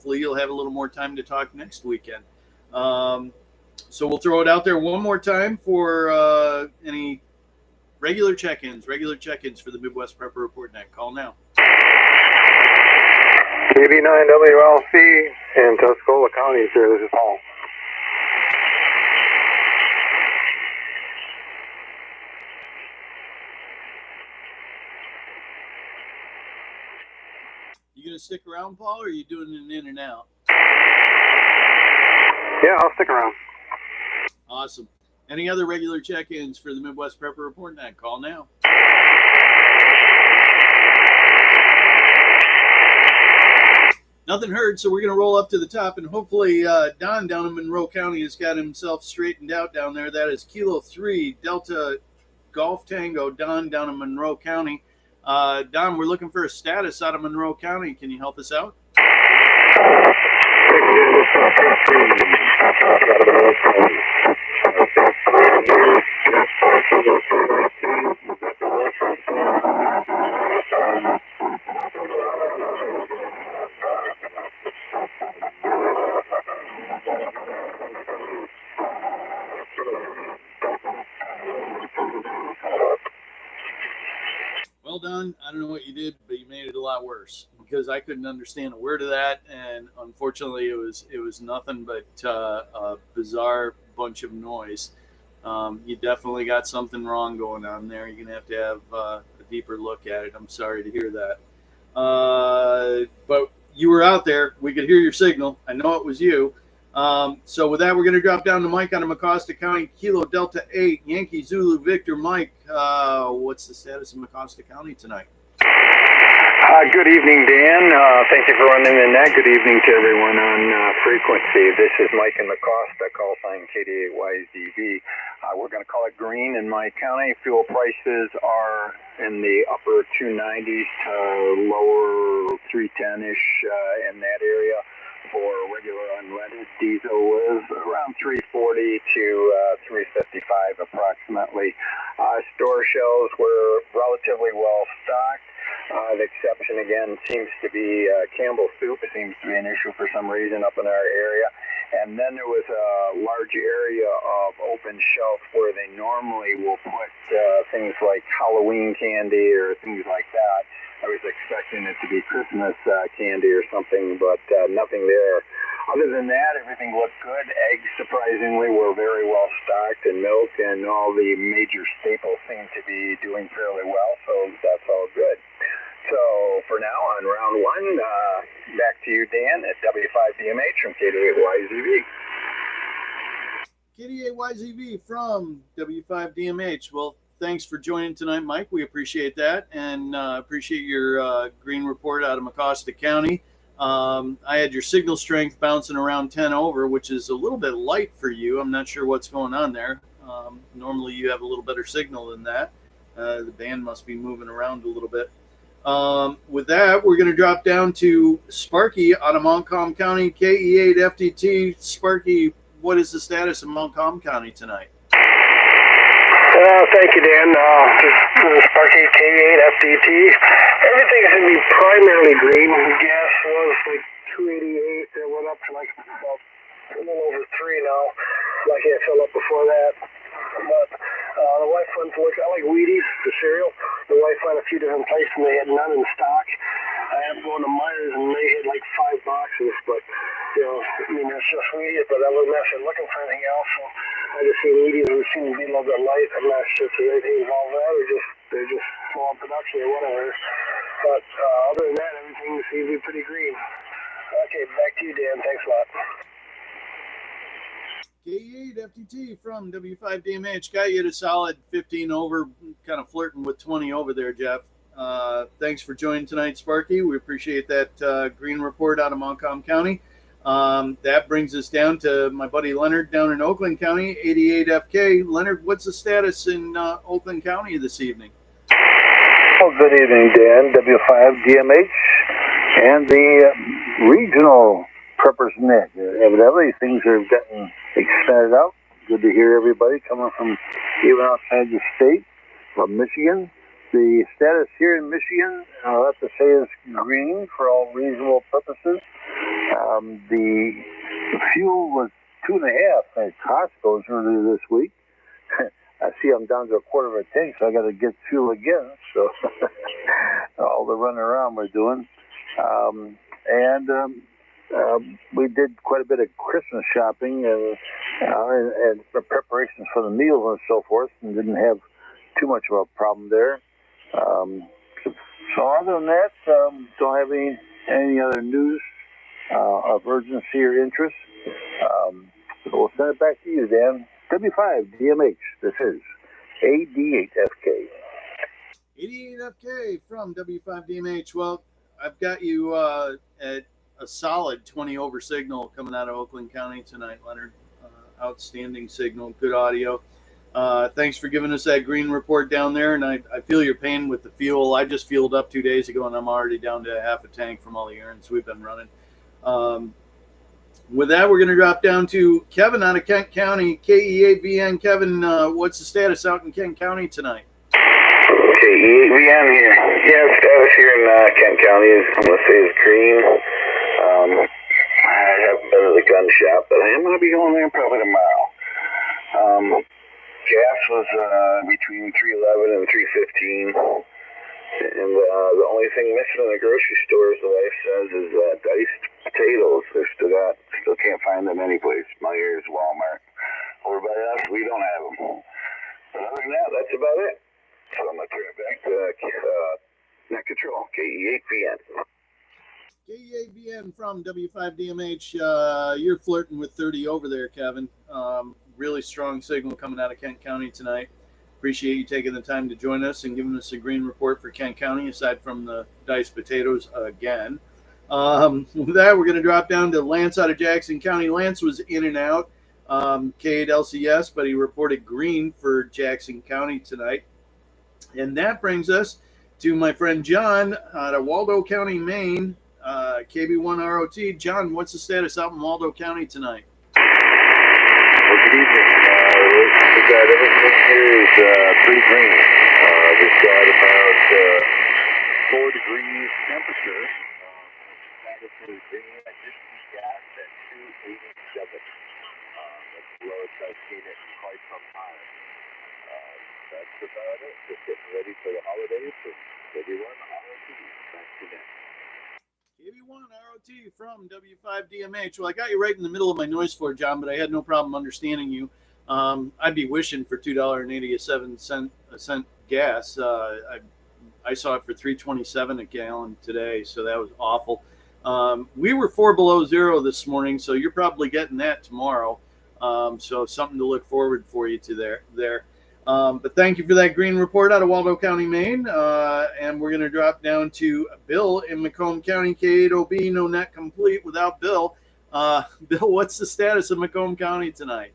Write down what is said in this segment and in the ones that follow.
hopefully you'll have a little more time to talk next weekend. So we'll throw it out there one more time for any regular check-ins for the Midwest Prepper Report Net. Call now. KB9WLC in Tuscola County, sir. This is Paul. You going to stick around, Paul, or are you doing an in and out? Yeah, I'll stick around. Awesome. Any other regular check-ins for the Midwest Prepper Report Net? Call now. Nothing heard, so we're going to roll up to the top, and hopefully Don down in Monroe County has got himself straightened out down there. That is Kilo 3 Delta Golf Tango, Don down in Monroe County. Don, we're looking for a status out of Monroe County. Can you help us out? Well, Don, I don't know what you did, but you made it a lot worse because I couldn't understand a word of that, and unfortunately, it was nothing but a bizarre bunch of noise. You definitely got something wrong going on there. You're gonna have to have a deeper look at it. I'm sorry to hear that, but you were out there. We could hear your signal. I know it was you. So with that, we're going to drop down to Mike out of Mecosta County, Kilo Delta 8, Yankee Zulu Victor. Mike, what's the status of Mecosta County tonight? Good evening, Dan. Thank you for running the net. Good evening to everyone on frequency. This is Mike in Mecosta, call sign KD8YZV. We're going to call it green in my county. Fuel prices are in the upper 290s to lower 310-ish in that area. For regular unleaded, diesel was around 340 to 355 approximately. Store shelves were relatively well stocked. The exception again seems to be Campbell soup. It seems to be an issue for some reason up in our area. And then there was a large area of open shelf where they normally will put things like Halloween candy or things like that. I was expecting it to be Christmas candy or something, but nothing there. Other than that, everything looked good. Eggs, surprisingly, were very well stocked, and milk and all the major staples seem to be doing fairly well, so that's all good. So for now, on round one, back to you, Dan, at W5DMH from KD8YZV. KD8YZV from W5DMH. Well, thanks for joining tonight, Mike. We appreciate that, and appreciate your green report out of Mecosta County. I had your signal strength bouncing around 10 over, which is a little bit light for you. I'm not sure what's going on there. Normally you have a little better signal than that. The band must be moving around a little bit. With that, we're going to drop down to Sparky out of Montcalm County, KE8FTT. Sparky, what is the status of Montcalm County tonight? Thank you, Dan. Sparky K8FDT. Everything's going to be primarily green. Gas was like 288. It went up to like about a little over 3 now. Lucky I filled up before that. But the wife went to look. I like Wheaties, the cereal. The wife went a few different places and they had none in stock. I had to go to Myers and they had like 5 boxes. But, you know, I mean, it's just Wheaties. But other than that, they're looking for anything else. So I just see Wheaties would seem to be a little bit light. I'm not sure if there's anything involved with that or they're just small production or whatever. But other than that, everything seems to be pretty green. Okay, back to you, Dan. Thanks a lot. K8FTT from W5DMH. Got you at a solid 15 over, kind of flirting with 20 over there, Jeff. Thanks for joining tonight, Sparky. We appreciate that green report out of Montcalm County. That brings us down to my buddy Leonard down in Oakland County, 88FK. Leonard, what's the status in Oakland County this evening? Well, good evening, Dan, W5DMH, and the regional Preppers Net. Evidently, things are getting expanded out. Good to hear everybody coming from even outside the state, from Michigan. The status here in Michigan, I have to say, is green for all reasonable purposes. The fuel was 2.5 at Costco's earlier this week. I see I'm down to a quarter of a tank, so I got to get fuel again. So all the running around we're doing. We did quite a bit of Christmas shopping and preparations for the meals and so forth, and didn't have too much of a problem there. So other than that, don't have any other news of urgency or interest. We'll send it back to you, Dan. W5DMH, this is 88FK. 88FK from W5DMH. Well, I've got you at a solid 20 over signal coming out of Oakland County tonight, Leonard. Outstanding signal, good audio. Thanks for giving us that green report down there, and I feel your pain with the fuel. I just fueled up 2 days ago, and I'm already down to half a tank from all the errands we've been running. With that, we're going to drop down to Kevin out of Kent County, KE8VN. Kevin, what's the status out in Kent County tonight? KE8VN here. Yeah, status here in Kent County is, I'm going to say, is green. I haven't been to the gun shop, but I am going to be going there probably tomorrow. Gas was between 311 and 315. And the only thing missing in the grocery stores, the wife says, is diced potatoes. Still can't find them anyplace. Myers, Walmart. Over by us, we don't have them. But other than that, that's about it. So I'm going to turn it back to Net Control, KE8VN. KE8VN from W5DMH. You're flirting with 30 over there, Kevin. Really strong signal coming out of Kent County tonight. Appreciate you taking the time to join us and giving us a green report for Kent County, aside from the diced potatoes again. With that, we're going to drop down to Lance out of Jackson County. Lance was in and out, K8 LCS, but he reported green for Jackson County tonight. And that brings us to my friend John out of Waldo County, Maine, KB1ROT. John, what's the status out in Waldo County tonight? Well, good evening. We've got everything here is pretty green. We've got about 4 degrees temperature. Status is green. I just see gas at 287. That's the lowest I've seen it in quite some time. That's about it. Just getting ready for the holidays. So KB1ROT. Back to that. KB1ROT from W5DMH. Well, I got you right in the middle of my noise floor, John, but I had no problem understanding you. I'd be wishing for $2.87 gas. I saw it for $3.27 a gallon today, so that was awful. We were 4 below zero this morning, so you're probably getting that tomorrow. So something to look forward for you to there. But thank you for that green report out of Waldo County, Maine. And we're going to drop down to Bill in Macomb County, K8OB, no net complete without Bill. Bill, what's the status of Macomb County tonight?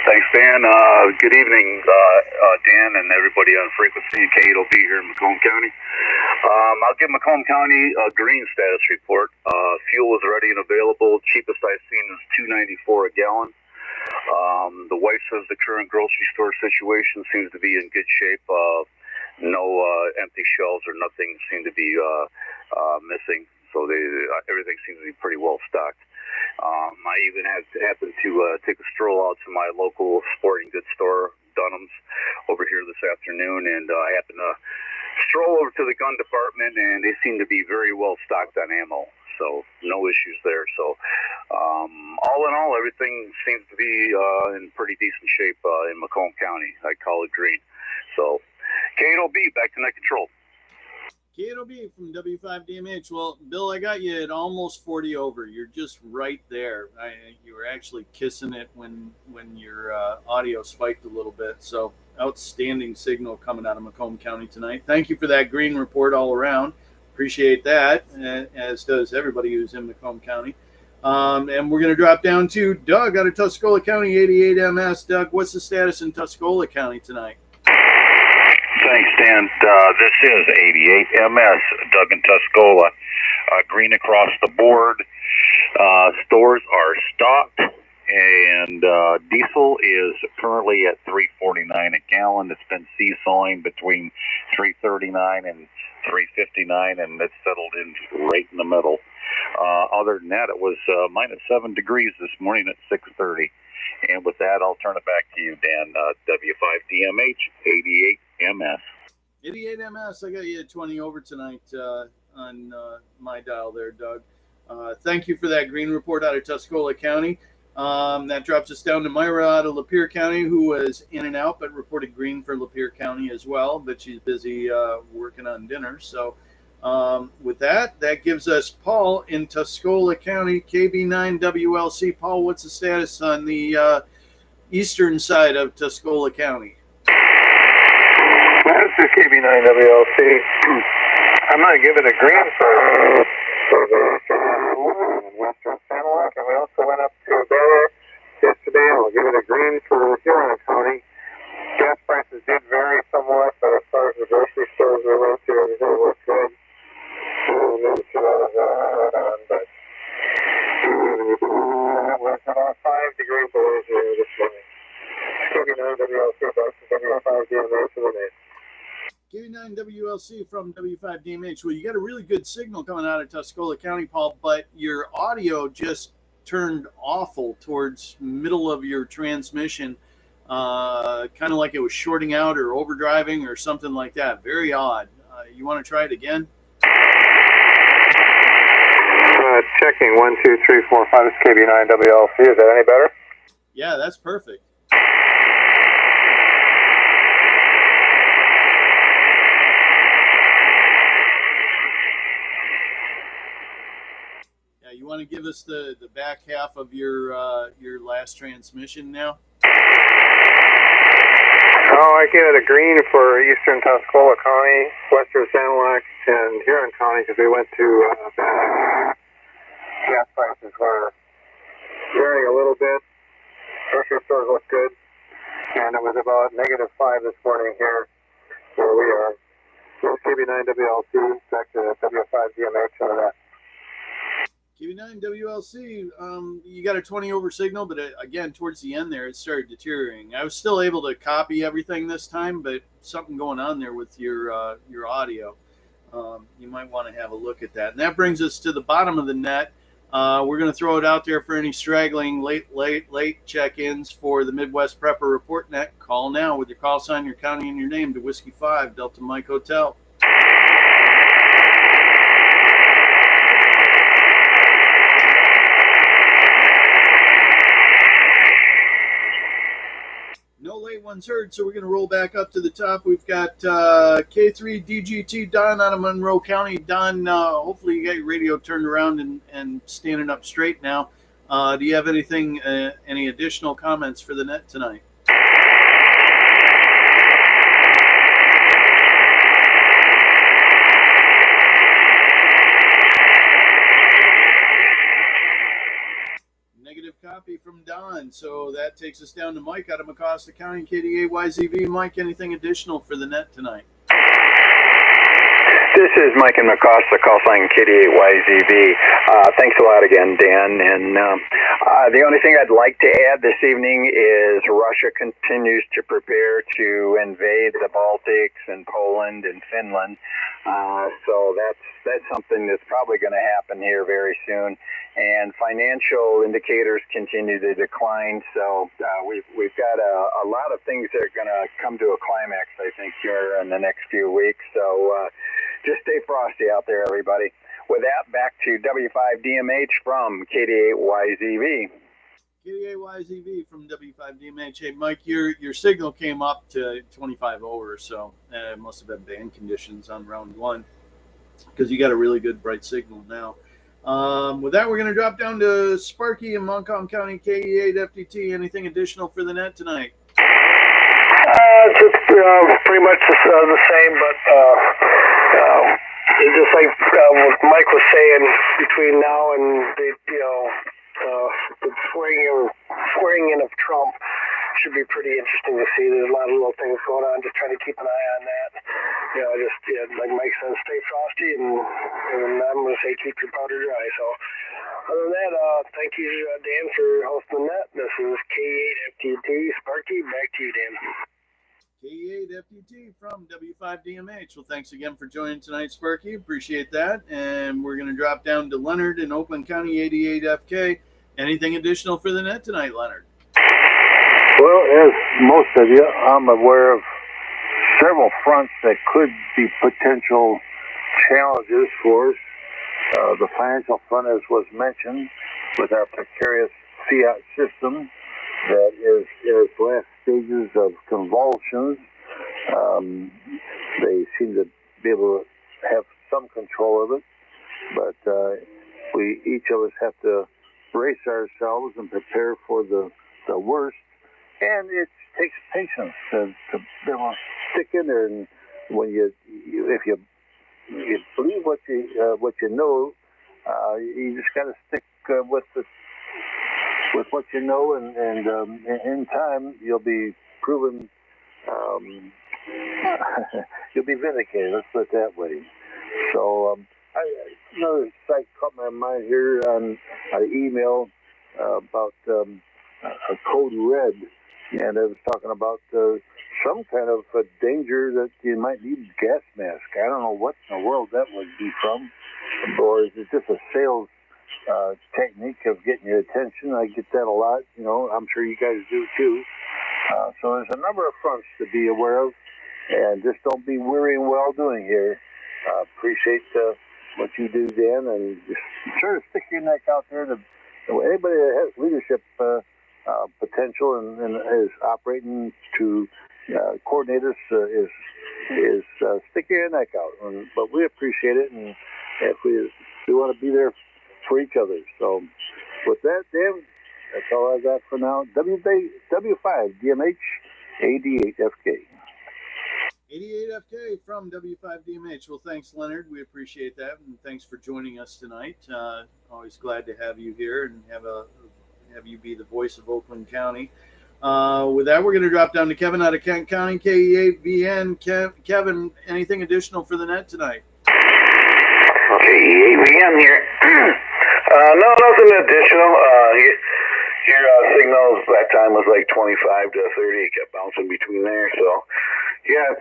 Thanks, Dan. Good evening, Dan and everybody on frequency. K8OB here in Macomb County. I'll give Macomb County a green status report. Fuel is ready and available. Cheapest I've seen is $2.94 a gallon. The wife says the current grocery store situation seems to be in good shape. No empty shelves or nothing seem to be missing. So everything seems to be pretty well stocked. I even happened to take a stroll out to my local sporting goods store, Dunham's, over here this afternoon, and I happened to stroll over to the gun department, and they seem to be very well stocked on ammo. So no issues there. So all in all, everything seems to be in pretty decent shape in Macomb County. I call it green. So K8OB, back to net control. K8OB from W5DMH. Well, Bill, I got you at almost 40 over. You're just right there. You were actually kissing it when your audio spiked a little bit. So outstanding signal coming out of Macomb County tonight. Thank you for that green report all around. Appreciate that, as does everybody who's in Macomb County. And we're going to drop down to Doug out of Tuscola County, 88MS. Doug, what's the status in Tuscola County tonight? Thanks, Dan. This is 88MS, Doug in Tuscola. Green across the board. Stores are stocked, and diesel is currently at $3.49 a gallon. It's been seesawing between $3.39 and $3.59, and it's settled in right in the middle. Other than that, it was minus 7 degrees this morning at 6:30. And with that, I'll turn it back to you, Dan. W5DMH 88MS. 88MS. I got you at 20 over tonight on my dial there, Doug. Thank you for that green report out of Tuscola County. That drops us down to Myra out of Lapeer County, who was in and out, but reported green for Lapeer County as well. But she's busy working on dinner. So with that gives us Paul in Tuscola County, KB9WLC. Paul, what's the status on the eastern side of Tuscola County? This is KB9WLC. I'm going to give it a green for Western Sanilac, and we also went up to Bear yesterday, and we'll give it a green for Huron County. Gas prices did vary somewhat, but as far as the grocery stores we went to, everything looked good. It was about 5 degrees below zero this morning. KB9WLC, W5DMH for the day. K9WLC from W5DMH. Well, you got a really good signal coming out of Tuscola County, Paul, but your audio just turned awful towards middle of your transmission, kind of like it was shorting out or overdriving or something like that. Very odd. You want to try it again? Checking 1, 2, 3, 4, 5. It's KB9WLC. Is that any better? Yeah, that's perfect. You want to give us the back half of your last transmission now? Oh, I give it a green for Eastern Tuscola County, Western Sanilac, and Huron County because we went to gas prices were varying a little bit. Grocery stores look good, and it was about -5 this morning here where we are. So KB9WLC, back to W5DMH on that. KB9WLC, you got a 20 over signal, but again, towards the end there, it started deteriorating. I was still able to copy everything this time, but something going on there with your audio. You might want to have a look at that. And that brings us to the bottom of the net. We're going to throw it out there for any straggling late check-ins for the Midwest Prepper Report Net. Call now with your call sign, your county, and your name to Whiskey 5, Delta Mike Hotel. No late ones heard, so we're going to roll back up to the top. We've got K3DGT Don out of Monroe County. Don, hopefully you got your radio turned around and standing up straight now. Do you have anything, any additional comments for the net tonight? Negative copy from Don. So that takes us down to Mike out of Mecosta County, KDA-YZV. Mike, anything additional for the net tonight? This is Mike in Mecosta, call sign KD8YZV. Thanks a lot again, Dan. And the only thing I'd like to add this evening is Russia continues to prepare to invade the Baltics and Poland and Finland. So that's something that's probably going to happen here very soon. And financial indicators continue to decline. So we've got a lot of things that are going to come to a climax, I think, here in the next few weeks. So just stay frosty out there, everybody. With that, back to W5DMH from KD8YZV. KDA-YZV from W5DMH. Hey, Mike, your signal came up to 25 over, so it must have been band conditions on round one because you got a really good bright signal now. With that, we're going to drop down to Sparky in Montcalm County, KE8FTT. Anything additional for the net tonight? Just pretty much the same, but just like what Mike was saying, between now and the swearing in of Trump should be pretty interesting to see. There's a lot of little things going on. Just trying to keep an eye on that. Like Mike says, stay frosty, and I'm going to say keep your powder dry. So other than that, thank you, Dan, for hosting the net. This is K8FTT Sparky. Back to you, Dan. K8 FTT from W5DMH. Well, thanks again for joining tonight, Sparky. Appreciate that. And we're going to drop down to Leonard in Oakland County, 88FK. Anything additional for the net tonight, Leonard? Well, as most of you, I'm aware of several fronts that could be potential challenges for us. The financial front, as was mentioned, with our precarious fiat system that is in its last stages of convulsions. They seem to be able to have some control of it, but we each of us have to brace ourselves and prepare for the worst. And it takes patience to be able to stick in there. And when if you believe what you know, you just got to stick with what you know, and in time you'll be proven. You'll be vindicated. Let's put it that way. So another site caught my mind here on an email about a code red, and it was talking about some kind of danger that you might need a gas mask. I don't know what in the world that would be from, or is it just a sales technique of getting your attention? I get that a lot. I'm sure you guys do too. So there's a number of fronts to be aware of, and just don't be weary while doing here. Appreciate what you do, Dan, and just sort of stick your neck out there to anybody that has leadership potential and is operating to coordinate us is stick your neck out. But we appreciate it, and if we want to be there for each other. So with that, Dan, that's all I got for now. W5DMH 88FK. 88FK from W5DMH. Well, thanks, Leonard. We appreciate that, and thanks for joining us tonight. Always glad to have you here and have you be the voice of Oakland County. With that, we're going to drop down to Kevin out of Kent County, KE8VN. Kevin, anything additional for the net tonight? KE8VN here. No, nothing additional. Your signals that time was like 25 to 30. It kept bouncing between there. So, yeah,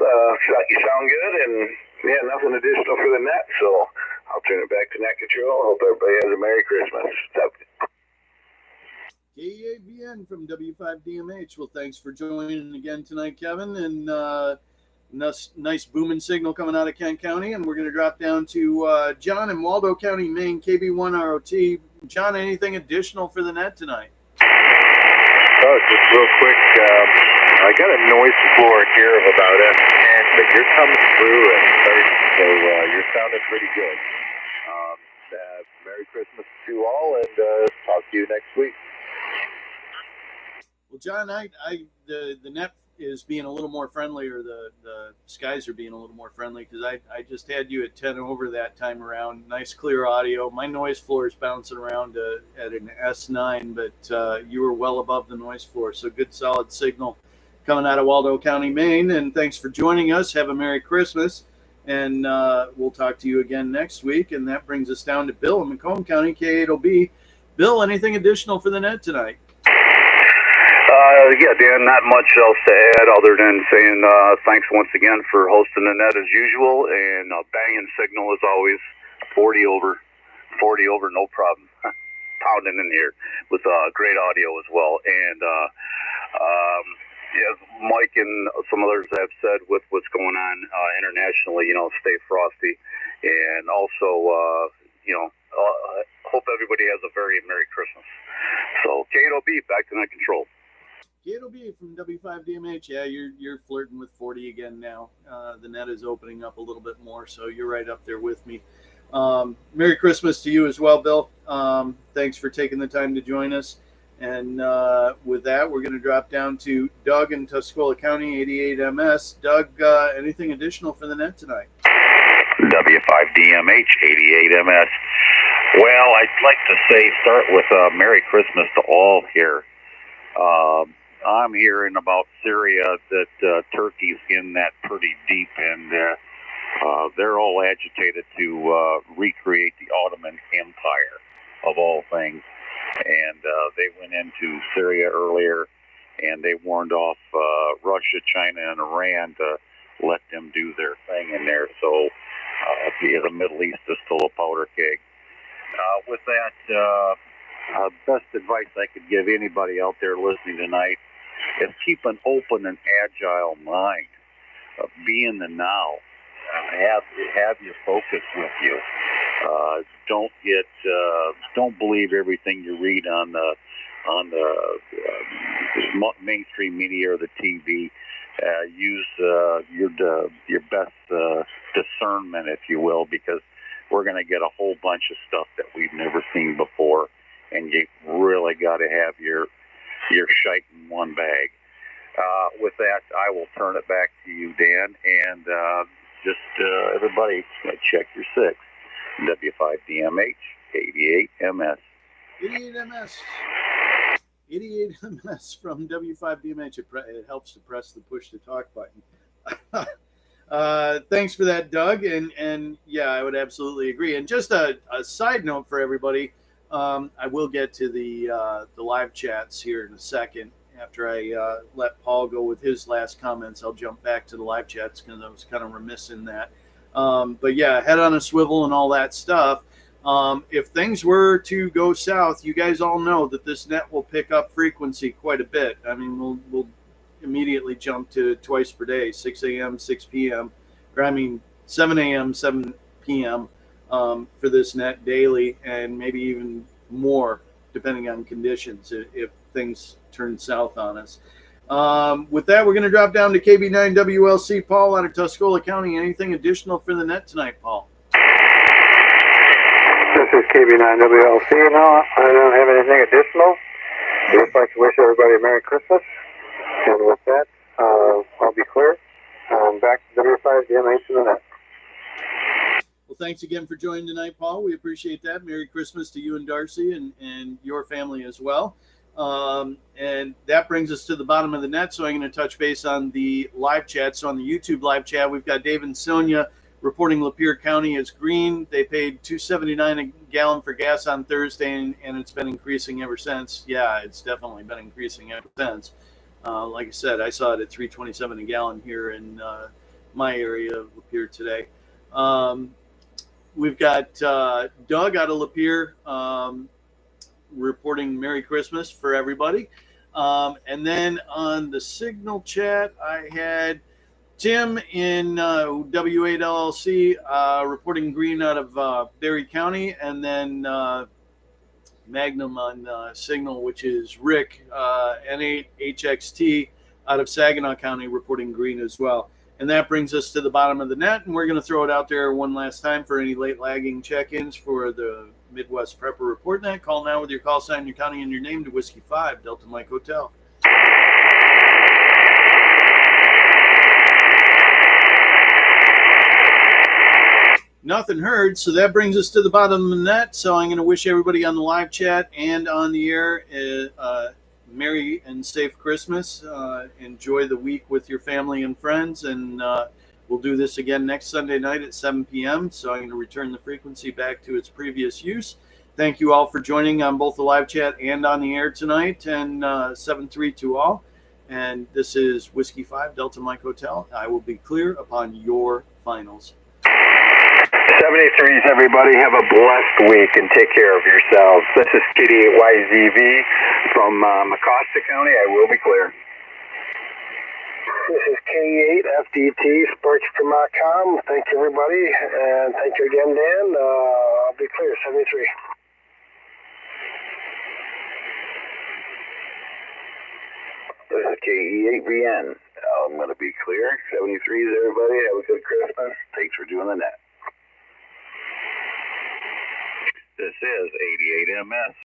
you sound good, and yeah, nothing additional for the net. So I'll turn it back to Net Control. Hope everybody has a Merry Christmas. KE8VN from W5DMH. Well, thanks for joining again tonight, Kevin. And nice booming signal coming out of Kent County. And we're going to drop down to John in Waldo County, Maine, KB1ROT. John, anything additional for the net tonight? Just real quick, I got a noise floor here of about F10, but you're coming through at 30, so you're sounding pretty good. Merry Christmas to all, and talk to you next week. Well, John, the net is being a little more friendly, or the skies are being a little more friendly, because I just had you at 10 over that time around. Nice clear audio. My noise floor is bouncing around at an S9, but you were well above the noise floor. So good solid signal coming out of Waldo County, Maine. And thanks for joining us. Have a Merry Christmas. And we'll talk to you again next week. And that brings us down to Bill in Macomb County, K8OB. Bill, anything additional for the net tonight? Yeah, Dan, not much else to add other than saying thanks once again for hosting the net as usual, and banging signal as always, 40 over, no problem. Pounding in here with great audio as well. And as Mike and some others have said with what's going on internationally, stay frosty, and also, hope everybody has a very Merry Christmas. So, K8OB, back to Net Control. K8OB from W5DMH. Yeah, you're flirting with 40 again now. The net is opening up a little bit more, so you're right up there with me. Merry Christmas to you as well, Bill. Thanks for taking the time to join us. And with that, we're going to drop down to Doug in Tuscola County, 88MS. Doug, anything additional for the net tonight? W5DMH, 88MS. Well, I'd like to start with Merry Christmas to all here. I'm hearing about Syria that Turkey's in that pretty deep, and they're all agitated to recreate the Ottoman Empire, of all things. And they went into Syria earlier, and they warned off Russia, China, and Iran to let them do their thing in there. So the Middle East is still a powder keg. With that, best advice I could give anybody out there listening tonight is keep an open and agile mind. Be in the now. Have your focus with you. Don't believe everything you read on the mainstream media or the TV. Use your best discernment, if you will, because we're going to get a whole bunch of stuff that we've never seen before, and you really got to have your shite in one bag. With that, I will turn it back to you, Dan, and everybody check your 6. W5DMH, 88MS. 88MS. 88MS from W5DMH. It helps to press the push to talk button. Thanks for that, Doug. And yeah, I would absolutely agree. And just a side note for everybody, I will get to the live chats here in a second. After I let Paul go with his last comments, I'll jump back to the live chats because I was kind of remiss in that. But yeah, head on a swivel and all that stuff. If things were to go south, you guys all know that this net will pick up frequency quite a bit. I mean, we'll immediately jump to twice per day, 6 a.m., 6 p.m., or 7 a.m., 7 p.m. For this net daily, and maybe even more depending on conditions if things turn south on us. With that, we're going to drop down to KB9WLC. Paul out of Tuscola County. Anything additional for the net tonight, Paul? This is KB9WLC. No, I don't have anything additional. I'd just like to wish everybody a Merry Christmas. And with that, I'll be clear. Back to W5DMH in the net. Well, thanks again for joining tonight, Paul. We appreciate that. Merry Christmas to you and Darcy and your family as well. And that brings us to the bottom of the net. So I'm going to touch base on the live chat. So on the YouTube live chat, we've got Dave and Sonia reporting Lapeer County is green. They paid $2.79 a gallon for gas on Thursday, and it's been increasing ever since. Yeah, it's definitely been increasing ever since. Like I said, I saw it at $3.27 a gallon here in my area of Lapeer today. We've got Doug out of Lapeer reporting Merry Christmas for everybody. And then on the Signal chat, I had Tim in W8LLC reporting green out of Berry County, and then Magnum on Signal, which is Rick, N8HXT out of Saginaw County reporting green as well. And that brings us to the bottom of the net, and we're going to throw it out there one last time for any late lagging check-ins for the Midwest Prepper Report Net. Call now with your call sign, your county, and your name to Whiskey 5, Delta Mike Hotel. Nothing heard, so that brings us to the bottom of the net. So I'm going to wish everybody on the live chat and on the air Merry and safe Christmas. Enjoy the week with your family and friends, and we'll do this again next Sunday night at 7 p.m. So I'm going to return the frequency back to its previous use. Thank you all for joining on both the live chat and on the air tonight, and 7-3 to all. And this is Whiskey 5, Delta Mike Hotel. I will be clear upon your finals. 73s, everybody. Have a blessed week and take care of yourselves. This is KD8YZV from Mecosta County. I will be clear. This is K8FDT, Sparks.com. Thank you, everybody. And thank you again, Dan. I'll be clear, 73. This is KE8VN. I'm going to be clear. 73s, everybody. Have a good Christmas. Thanks for doing the net. This is 88MS.